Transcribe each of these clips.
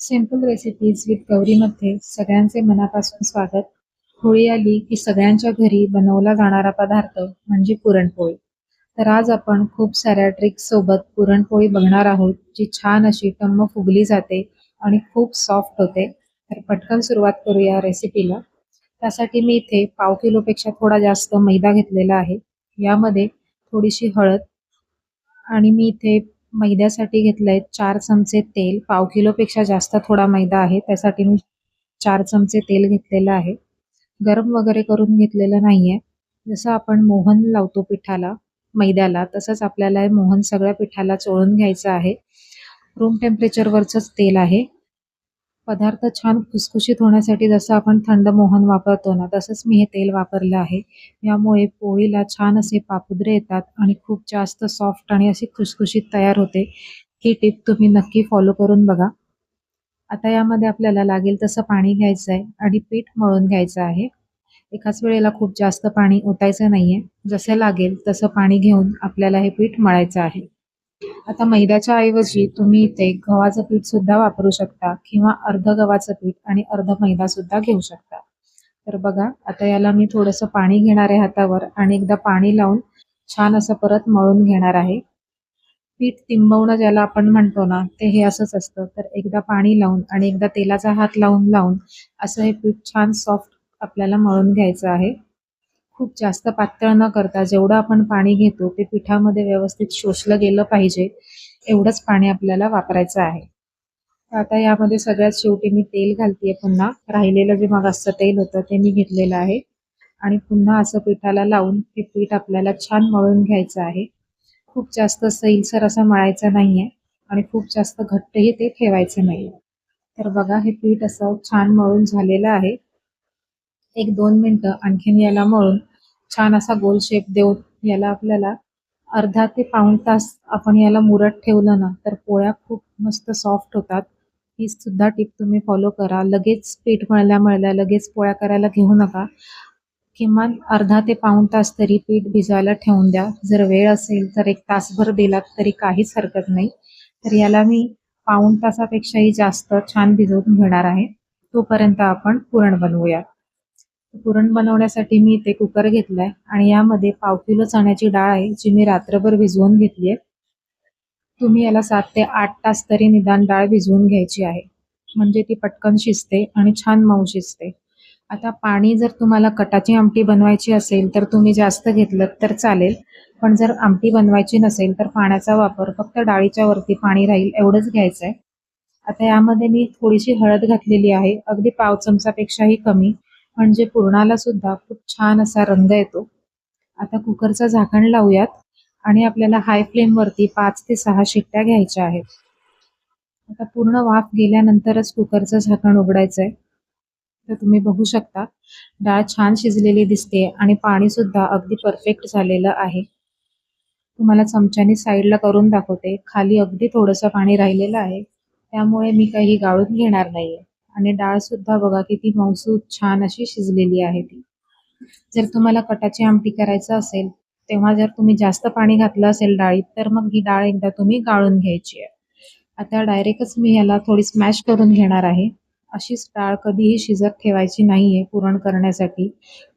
Simple recipes with गौरीमध्ये सगळ्यांचे मनापासून स्वागत. होळी आली की सगळ्यांच्या घरी बनवला जाणारा पदार्थ म्हणजे पुरणपोळी. तर आज आपण खूप साऱ्या ट्रिक्स सोबत पुरणपोळी बघणार आहोत, जी छान अशी टम्म फुगली जाते आणि खूप सॉफ्ट होते. तर पटकन सुरुवात करूया रेसिपीला. त्यासाठी मी इथे पाव किलोपेक्षा थोडा जास्त मैदा घेतलेला आहे. यामध्ये थोडीशी हळद आणि मी इथे मैद्यासाठी घेतलंय 4 चमचे तेल. पाव किलोपेक्षा जास्त थोडा मैदा आहे, त्यासाठी मी 4 चमचे तेल घेतलेलं आहे. गरम वगैरे करून घेतलेलं नाहीये. जसं आपण मोहन लावतो पिठाला, मैद्याला, तसंच आपल्याला हे मोहन सगळ्या पिठाला चोळून घ्यायचं आहे. रूम टेम्परेचरवरचंच तेल आहे. पदार्थ छान खुसखुशीत होण्यासाठी जसं आपण थंड मोहन वापरतो ना, तसंच मी हे तेल वापरलं आहे. यामुळे पोळीला छान असे पापुद्रे येतात आणि खूप जास्त सॉफ्ट आणि अशी खुसखुशीत तयार होते. ही टिप तुम्ही नक्की फॉलो करून बघा. आता यामध्ये आपल्याला लागेल तसं पाणी घ्यायचं आहे आणि पीठ मळून घ्यायचं आहे. एकाच वेळेला खूप जास्त पाणी ओतायचं नाहीये. जसं लागेल तसं पाणी घेऊन आपल्याला हे पीठ मळायचं आहे. आता मैद्याच्या ऐवजी तुम्ही इथे गव्हाचं पीठ सुद्धा वापरू शकता किंवा अर्ध गव्हाचं पीठ आणि अर्ध मैदा सुद्धा घेऊ शकता. तर बघा, आता याला मी थोडंसं पाणी घेणार आहे हातावर आणि एकदा पाणी लावून छान असं परत मळून घेणार आहे. पीठ तिंबवणं ज्याला आपण म्हणतो ना, ते हे असंच असतं. तर एकदा पाणी लावून आणि एकदा तेलाचा हात लावून लावून असं हे पीठ छान सॉफ्ट आपल्याला मळून घ्यायचं आहे. खूप जास्त पातळ न करता जेवढं आपण पाणी घेतो ते पिठामध्ये व्यवस्थित शोषलं गेलं पाहिजे, एवढंच पाणी आपल्याला वापरायचं आहे. आता यामध्ये सगळ्यात शेवटी मी तेल घालतेय पुन्हा. राहिलेलं जे मगाचचं तेल होतं ते मी घेतलेलं आहे आणि पुन्हा असं पिठाला लावून हे पीठ आपल्याला छान मळून घ्यायचं आहे. खूप जास्त सैलसर असं मळायचं नाहीये आणि खूप जास्त घट्टही ते ठेवायचं नाहीये. तर बघा, हे पीठ असं छान मळून झालेलं आहे. 1-2 मिनिटं आणखीन याला मळून छान असा गोल शेप देऊन याला आपल्याला अर्धा ते पाऊण तास आपण याला मुरत ठेवलं ना, तर पोळ्या खूप मस्त सॉफ्ट होतात. ही सुद्धा टिप तुम्ही फॉलो करा. लगेच पीठ मळल्या-मळल्या लगेच पोळ्या करायला घेऊ नका. किमान अर्धा ते पाऊण तास तरी पीठ भिजवायला ठेवून द्या. जर वेळ असेल तर 1 तासभर दिलात तरी काहीच हरकत नाही. तर याला मी पाऊण तासापेक्षाही जास्त छान भिजवून घेणार आहे. तोपर्यंत आपण पुरण बनवूया. पुरण बनवण्यासाठी मी इथे कुकर घेतलाय आणि यामध्ये पाव किलो चण्याची डाळ आहे, जी मी रात्रभर भिजवून घेतली आहे. तुम्ही याला 7 ते 8 तास तरी निदान डाळ भिजवून घ्यायची आहे. म्हणजे ती पटकन शिजते आणि छान मऊ शिजते. आता पाणी जर तुम्हाला कटाची आमटी बनवायची असेल तर तुम्ही जास्त घेतलं तर चालेल. पण जर आमटी बनवायची नसेल तर पाण्याचा वापर फक्त डाळीच्या वरती पाणी राहील एवढंच घ्यायचं आहे. आता यामध्ये मी थोडीशी हळद घातलेली आहे, अगदी पाव चमचापेक्षाही कमी. म्हणजे पुरणाला सुद्धा खूप छान असा रंग येतो. आता कुकरचं झाकण लावूयात आणि आपल्याला हाय फ्लेमवरती 5 ते 6 शिट्ट्या घ्यायच्या आहेत. आता पूर्ण वाफ गेल्यानंतरच कुकरचं झाकण उघडायचं आहे. तर तुम्ही बघू शकता, डाळ छान शिजलेली दिसते आणि पाणी सुद्धा अगदी परफेक्ट झालेलं आहे. तुम्हाला चमच्याने साईडला करून दाखवते. खाली अगदी थोडंसं पाणी राहिलेलं आहे. त्यामुळे मी काही गाळून घेणार नाहीये आणि डाळ सुद्धा बघा किती मऊसूत छान अशी शिजलेली आहे ती. जर तुम्हाला कटाची आमटी करायचं असेल, तेव्हा जर तुम्ही जास्त पाणी घातलं असेल डाळीत, तर मग ही डाळ एकदा तुम्ही गाळून घ्यायची आहे. आता डायरेक्टच मी ह्याला थोडी स्मॅश करून घेणार आहे. अशीच डाळ कधीही शिजत ठेवायची नाहीये पुरण करण्यासाठी.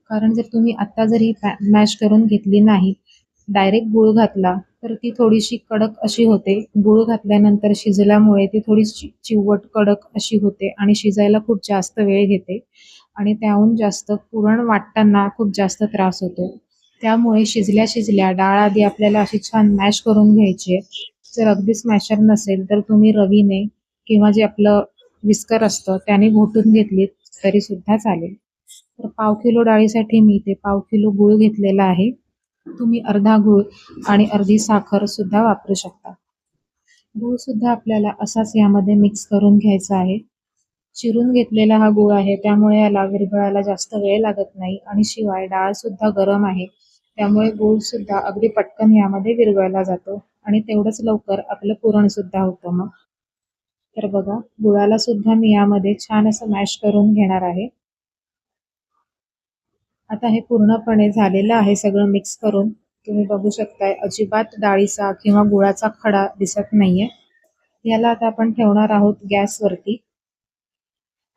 कारण जर तुम्ही आत्ता जरी मॅश करून घेतली नाही, डायरेक्ट गूळ घातला, तर ती थोडीशी कडक अशी होते. गूळ घातल्यानंतर शिजल्यामुळे ती थोडी चिवट कडक अशी होते आणि शिजायला खूप जास्त वेळ घेते आणि त्याहून जास्त पुरण वाटताना खूप जास्त त्रास होतो. त्यामुळे शिजल्या-शिजल्या डाळ आधी आपल्याला अशी छान मॅश करून घ्यायची आहे. जर अगदी स्मॅशर नसेल तर तुम्ही रवीने किंवा जे आपलं विस्कर असतं त्याने घोटून घेतलीत तरी सुद्धा चालेल. तर पाव किलो डाळीसाठी मी इथे पाव किलो गूळ घेतलेला आहे. तुम्ही अर्धा गूळ आणि अर्धी साखर सुद्धा वापरू शकता. गूळ सुद्धा आपल्याला असाच यामध्ये मिक्स करून घ्यायचा आहे. चिरून घेतलेला हा गूळ आहे, त्यामुळे याला विरघळायला जास्त वेळ लागत नाही आणि शिवाय डाळ सुद्धा गरम आहे. त्यामुळे गूळ सुद्धा अगदी पटकन यामध्ये विरघळला जातो आणि तेवढंच लवकर आपलं पुरण सुद्धा होतं मग. तर बघा, गुळाला सुद्धा मी यामध्ये छान असं मॅश करून घेणार आहे. आता हे पूर्णपणे झालेलं आहे सगळं मिक्स करून. तुम्ही बघू शकताय अजिबात डाळीचा किंवा गुळाचा खडा दिसत नाहीये. याला आता आपण ठेवणार आहोत गॅसवरती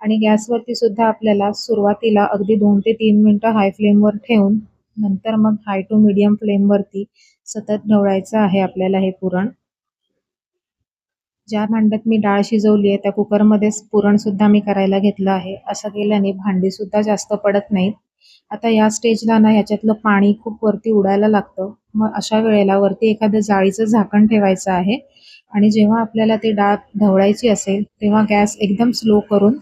आणि गॅसवरती सुद्धा आपल्याला सुरुवातीला अगदी 2 ते 3 मिनिटं हाय फ्लेमवर ठेवून नंतर मग हाय टू मीडियम फ्लेमवरती सतत ढवळायचं आहे आपल्याला हे पुरण. ज्या भांड्यात मी डाळ शिजवली आहे त्या कुकरमध्येच पुरण सुद्धा मी करायला घेतलं आहे. असं केल्याने भांडी सुद्धा जास्त पडत नाहीत. आता या स्टेजला ना ह्याच्यातलं पाणी खूप वरती उडायला लागतं. मग अशा वेळेला वरती एखादं जाळीचं झाकण ठेवायचं आहे आणि जेव्हा आपल्याला ती डाळ ढवळायची असेल तेव्हा गॅस एकदम स्लो करून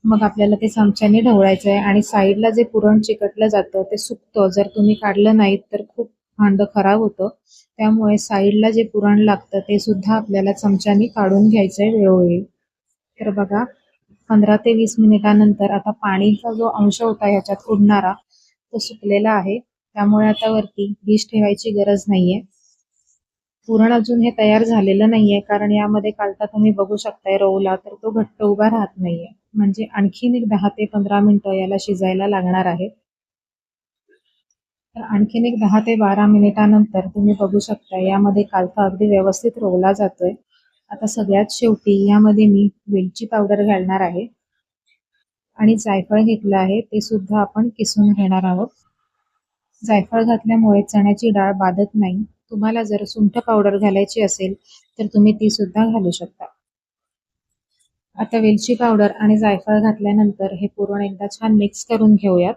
मग आपल्याला ते चमच्याने ढवळायचं आहे आणि साईडला जे पुरण चिकटलं जातं ते सुकतं. जर तुम्ही काढलं नाहीत तर खूप भांडं खराब होतं. त्यामुळे साईडला जे पुरण लागतं ते सुद्धा आपल्याला चमच्याने काढून घ्यायचं आहे वेळोवेळी. तर बघा 15 ते 20 मिनिटानंतर आता पाणीचा जो अंश होता ह्याच्यात उडणारा तो सुकलेला आहे. त्यामुळे आता वरती डिश ठेवायची गरज नाहीये. पुरण अजून हे तयार झालेलं नाहीये कारण यामध्ये कालता तुम्ही बघू शकताय रवला तर तो घट्ट उभा राहत नाहीये. म्हणजे आणखीन एक 10 ते 15 मिनिटं याला शिजायला लागणार आहे. तर आणखीन एक 10 ते 12 मिनिटानंतर तुम्ही बघू शकता यामध्ये कालथा अगदी व्यवस्थित रोवला जातोय. आता सगळ्यात शेवटी यामध्ये मी वेलची पावडर घालणार आहे आणि जायफळ घेतलं आहे ते सुद्धा आपण किसून घेणार आहोत. जायफळ घातल्यामुळे चण्याची डाळ बाधत नाही. तुम्हाला जर सुंठ पावडर घालायची असेल तर तुम्ही ती सुद्धा घालू शकता. आता वेलची पावडर आणि जायफळ घातल्यानंतर हे पुरण एकदा छान मिक्स करून घेऊयात.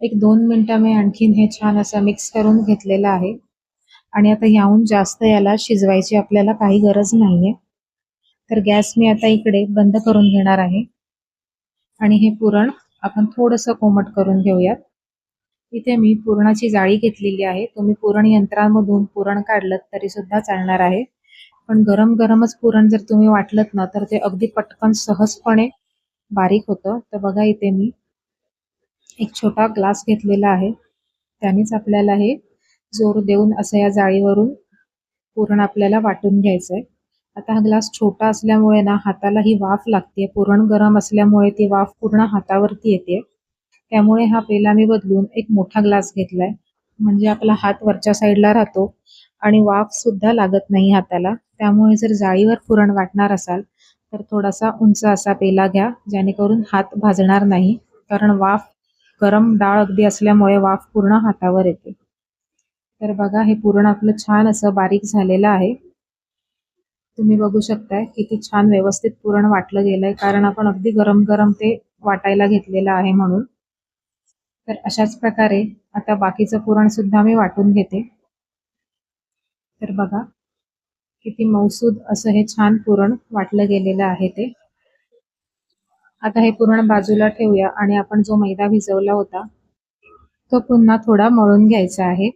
एक 2 मिनिटं मी आणखीन हे छान असं मिक्स करून घेतलेलं आहे आणि आता ह्याहून जास्त याला शिजवायची आपल्याला काही गरज नाहीये. तर गॅस मी आता इकडे बंद करून घेणार आहे आणि हे पुरण आपण थोडंसं कोमट करून घेऊयात. इथे मी पुरणाची जाळी घेतलेली आहे. तुम्ही पुरण यंत्रामधून पुरण काढलं तरी सुद्धा चालणार आहे. पण गरम गरमच पुरण जर तुम्ही वाटलत ना तर ते अगदी पटकन सहजपणे बारीक होतं. तर बघा इथे मी एक छोटा ग्लास घेतलेला आहे. त्यानेच आपल्याला हे जोर देऊन असं या जाळीवरून पुरण आपल्याला वाटून घ्यायचंय. आता हा ग्लास छोटा असल्यामुळे ना हाताला ही वाफ लागते. पुरण गरम असल्यामुळे ती वाफ पूर्ण हातावरती येते. त्यामुळे हा पेला मी बदलून एक मोठा ग्लास घेतलाय. म्हणजे आपला हात वरच्या साईडला राहतो आणि वाफ सुद्धा लागत नाही हाताला. त्यामुळे जर जाळीवर पुरण वाटणार असाल तर थोडासा उंच असा पेला घ्या जेणेकरून हात भाजणार नाही. कारण वाफ गरम डाळ अगदी असल्यामुळे वाफ पूर्ण हातावर येते. तर बघा हे पुरण आपलं छान असं बारीक झालेलं आहे. तुम्ही बघू शकताय किती छान व्यवस्थित पुरण वाटलं गेलंय कारण आपण अगदी गरम गरम ते वाटायला घेतलेलं आहे म्हणून. तर अशाच प्रकारे आता बाकीचं पुरण सुद्धा मी वाटून घेते. तर बघा किती मऊसूद असं हे छान पुरण वाटलं गेलेलं आहे ते. आता हे पुरण बाजूला ठेवूया आणि आपण जो मैदा भिजवला होता तो पुन्हा थोडा मळून घ्यायचा आहे.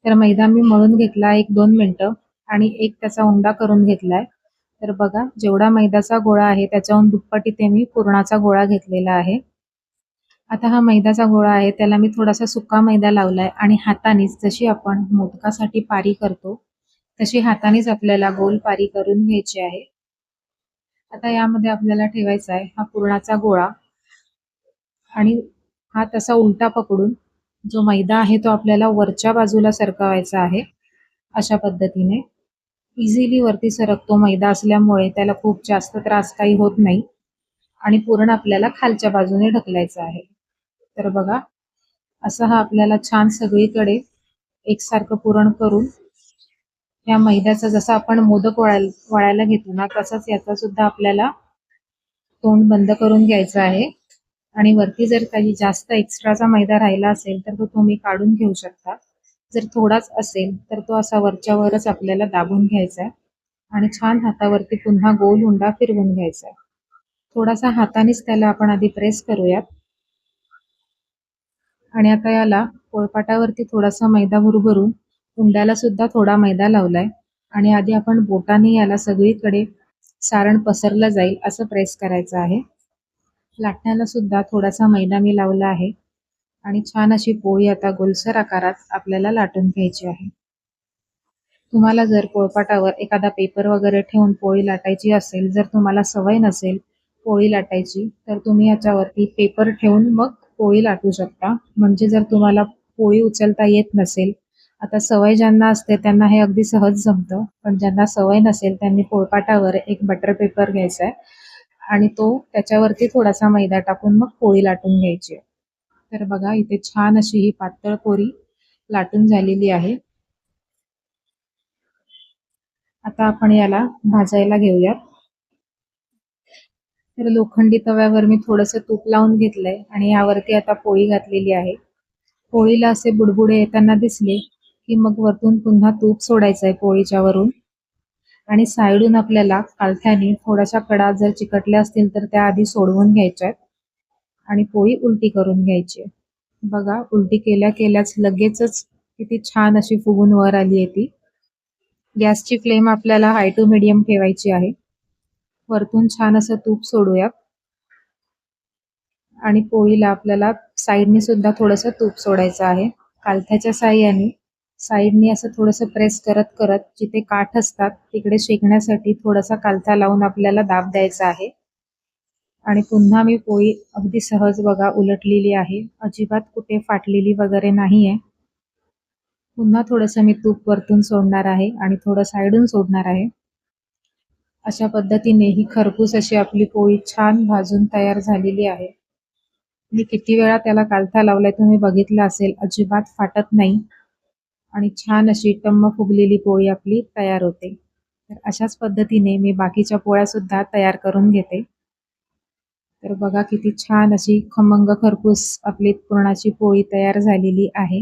तर मैदा मी मळून घेतला 1-2 मिनिटं आणि एक त्याचा उंडा करून घेतलाय. तर बघा जेवढा मैद्याचा गोळा आहे त्याच्याहून दुप्पट इथे मी पुरणाचा गोळा घेतलेला आहे. आता हा मैद्याचा गोळा आहे त्याला मी थोडासा सुका मैदा लावलाय आणि हातानेच जशी आपण मोदकासाठी पारी करतो तशी हातानेच आपल्याला गोल पारी करून घ्यायची आहे. आता यामध्ये आपल्याला ठेवायचा आहे हा पुरणाचा गोळा आणि हा तसा उलटा पकडून जो मैदा आहे तो आपल्याला वरच्या बाजूला सरकवायचा आहे. अशा पद्धतीने इझिली वरती सरकतो मैदा असल्यामुळे त्याला खूप जास्त त्रास काही होत नाही आणि पुरण आपल्याला खालच्या बाजूने ढकलायचं आहे. तर बघा असं हा आपल्याला छान सगळीकडे एकसारखं पुरण करून या मैद्याचा जसा आपण मोदक वळायला घेतो ना तसंच याचा सुद्धा आपल्याला तोंड बंद करून घ्यायचं आहे आणि वरती जर काही जास्त एक्स्ट्राचा मैदा राहिला असेल तर तो तुम्ही काढून घेऊ शकता. जर थोडाच असेल तर तो असा वरच्या वरच आपल्याला दाबून घ्यायचा आहे आणि छान हातावरती पुन्हा गोल उंडा फिरवून घ्यायचा आहे. थोडासा हातानेच त्याला आपण आधी प्रेस करूयात आणि आता याला पोळपाटावरती थोडासा मैदा भुरभरून उंड्याला सुद्धा थोडा मैदा लावलाय आणि आधी आपण बोटाने याला सगळीकडे सारण पसरलं जाईल असं प्रेस करायचं आहे. लाटण्याला सुद्धा थोडासा मैदा मी लावला आहे आणि छान अशी पोळी आता गोलसर आकारात आपल्याला लाटून घ्यायची आहे. तुम्हाला जर पोळपाटावर एखादा पेपर वगैरे ठेवून पोळी लाटायची असेल, जर तुम्हाला सवय नसेल पोळी लाटायची तर तुम्ही याच्यावरती पेपर ठेवून मग पोळी लाटू शकता. म्हणजे जर तुम्हाला पोळी उचलता येत नसेल, आता सवय ज्यांना असते त्यांना हे अगदी सहज जमतं. पण ज्यांना सवय नसेल त्यांनी पोळपाटावर एक बटर पेपर घ्यायचा आहे आणि त्याच्यावरती थोडासा मैदा टाकून मग पोळी लाटून घ्यायची. तर बघा इथे छान अशी ही पातळ पोळी लाटून झालेली आहे. आता आपण याला भाजायला घेऊयात. तर लोखंडी तव्यावर मी थोडंसं तूप लावून घेतलंय आणि यावरती आता पोळी घातलेली आहे. पोळीला असे बुडबुडे येताना दिसले की मग वरतून पुन्हा तूप सोडायचंय पोळीच्या वरून आणि साईडून आपल्याला कालथ्याने थोड्याशा कडा जर चिकटल्या असतील तर त्या आधी सोडवून घ्यायच्यात आणि पोळी उलटी करून घ्यायची. बघा उलटी केल्या केल्याच लगेचच किती छान अशी फुगून वर आली आहे ती. गॅसची फ्लेम आपल्याला हाय टू मीडियम ठेवायची आहे. वरतून छान असं तूप सोडूया आणि पोळीला आपल्याला साईडने सुद्धा थोडंसं तूप सोडायचं आहे. कालथ्याच्या साहाय्याने साईडने असं थोडंसं प्रेस करत करत जिथे काठ असतात तिकडे शेकण्यासाठी थोडासा कालथा लावून आपल्याला दाब द्यायचा आहे. आणि पुन्हा मी पोळी अगदी सहज बघा उलटलेली आहे. अजिबात कुठे फाटलेली वगैरे नाहीये. पुन्हा थोडंसं मी तूप वरतून सोडणार आहे आणि थोडं साईडून सोडणार आहे. अशा पद्धतीने ही खरपूस अशी आपली पोळी छान भाजून तयार झालेली आहे. मी किती वेळा त्याला कालथा लावलाय तुम्ही बघितलं असेल, अजिबात फाटत नाही आणि छान अशी टम्म फुगलेली पोळी आपली तयार होते. तर अशाच पद्धतीने मी बाकीच्या पोळ्या सुद्धा तयार करून घेते. तर बघा किती छान अशी खमंग खरपूस आपली पुरणाची पोळी तयार झालेली आहे.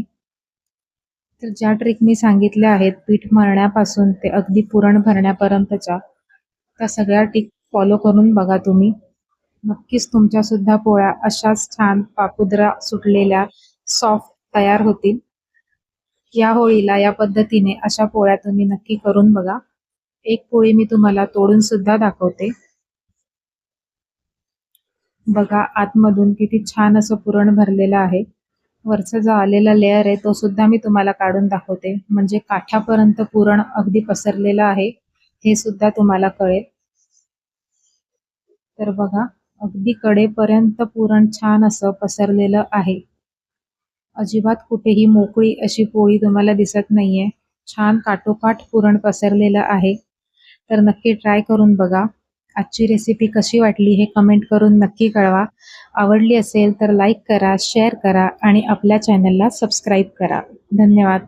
तर ज्या ट्रिक मी सांगितल्या आहेत पीठ मळण्यापासून ते अगदी पुरण भरण्यापर्यंतच्या, त्या सगळ्या ट्रिक फॉलो करून बघा तुम्ही. नक्कीच तुमच्या सुद्धा पोळ्या अशाच छान पापुद्रा सुटलेल्या सॉफ्ट तयार होतील. या होळीला या पद्धतीने अशा पोळ्या तुम्ही नक्की करून बघा. एक पोळी मी तुम्हाला तोडून सुद्धा दाखवते. बघा आतमधून किती छान असं पुरण भरलेलं आहे. वरचा जो आलेला लेयर आहे तो सुद्धा मी तुम्हाला काढून दाखवते, म्हणजे काठापर्यंत पुरण अगदी पसरलेलं आहे हे सुद्धा तुम्हाला कळेल. तर बघा अगदी कडेपर्यंत पुरण छान असं पसरलेलं आहे. अजिबात कुठेही मोकळी अशी पोळी तुम्हाला दिसत नाहीये. छान काठोकाठ पुरण पसरलेलं आहे. तर नक्की ट्राय करून बघा. आजची रेसिपी कशी वाटली हे कमेंट करून नक्की कळवा. आवडली असेल तर लाईक करा, शेअर करा आणि आपल्या चॅनलला सबस्क्राईब करा. धन्यवाद.